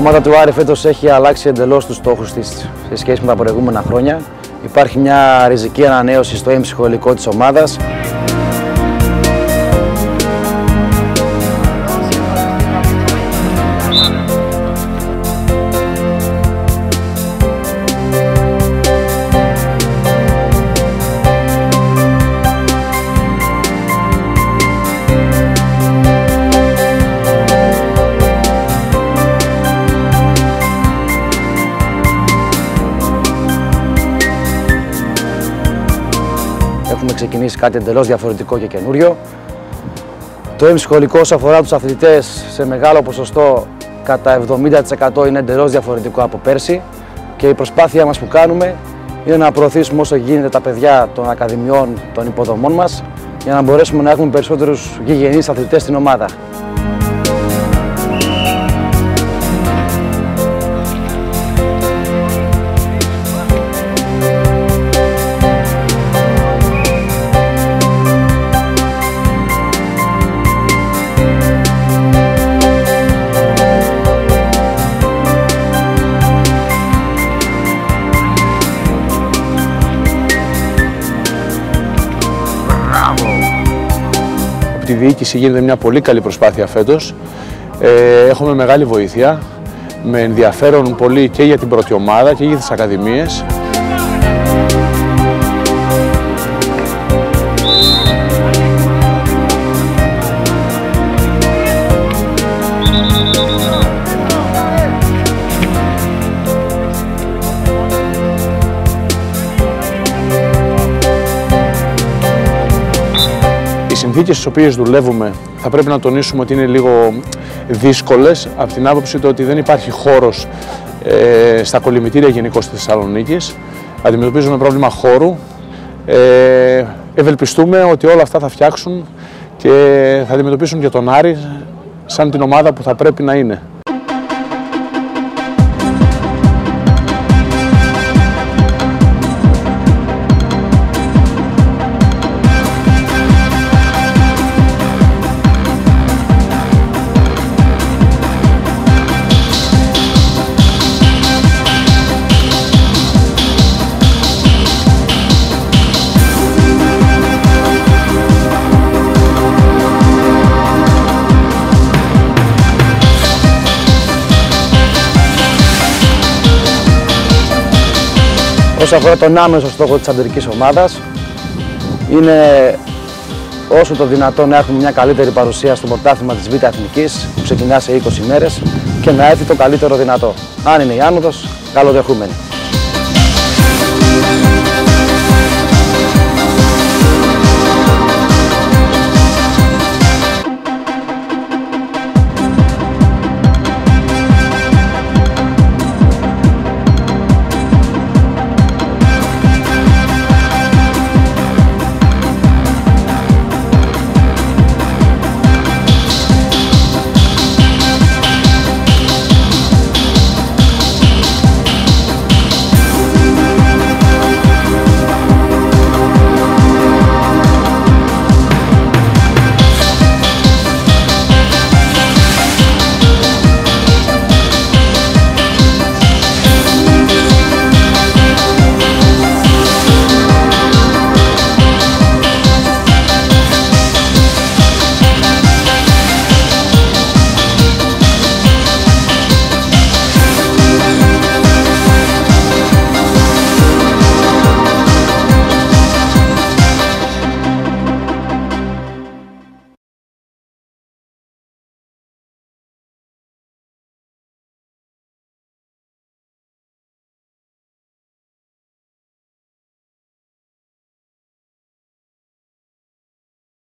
ομάδα του Άρη φέτος έχει αλλάξει εντελώς τους στόχους της σε σχέση με τα προηγούμενα χρόνια. Υπάρχει μια ριζική ανανέωση στο εμψυχολικό της ομάδας. Έχουμε ξεκινήσει κάτι εντελώς διαφορετικό και καινούριο. Το εμψυχολικό όσο αφορά τους αθλητές σε μεγάλο ποσοστό, κατά 70% είναι εντελώς διαφορετικό από πέρσι και η προσπάθεια μας που κάνουμε είναι να προωθήσουμε όσο γίνεται τα παιδιά των ακαδημιών, των υποδομών μας για να μπορέσουμε να έχουμε περισσότερους γηγενείς αθλητές στην ομάδα. Από τη διοίκηση γίνεται μια πολύ καλή προσπάθεια φέτος. Έχουμε μεγάλη βοήθεια, με ενδιαφέρον πολύ και για την πρώτη ομάδα και για τις ακαδημίες. Οι συνθήκες στις οποίες δουλεύουμε θα πρέπει να τονίσουμε ότι είναι λίγο δύσκολες από την άποψη ότι δεν υπάρχει χώρος στα κολυμβητήρια γενικώς της Θεσσαλονίκης. Αντιμετωπίζουμε πρόβλημα χώρου. Ευελπιστούμε ότι όλα αυτά θα φτιάξουν και θα αντιμετωπίσουν και τον Άρη σαν την ομάδα που θα πρέπει να είναι. Όσον αφορά τον άμεσο στόχο της αντρικής ομάδας, είναι όσο το δυνατόν να έχουμε μια καλύτερη παρουσία στο πρωτάθλημα της Β' Εθνικής που ξεκινά σε 20 μέρες και να έρθει το καλύτερο δυνατό. Αν είναι η άνοδος, καλοδεχούμενη.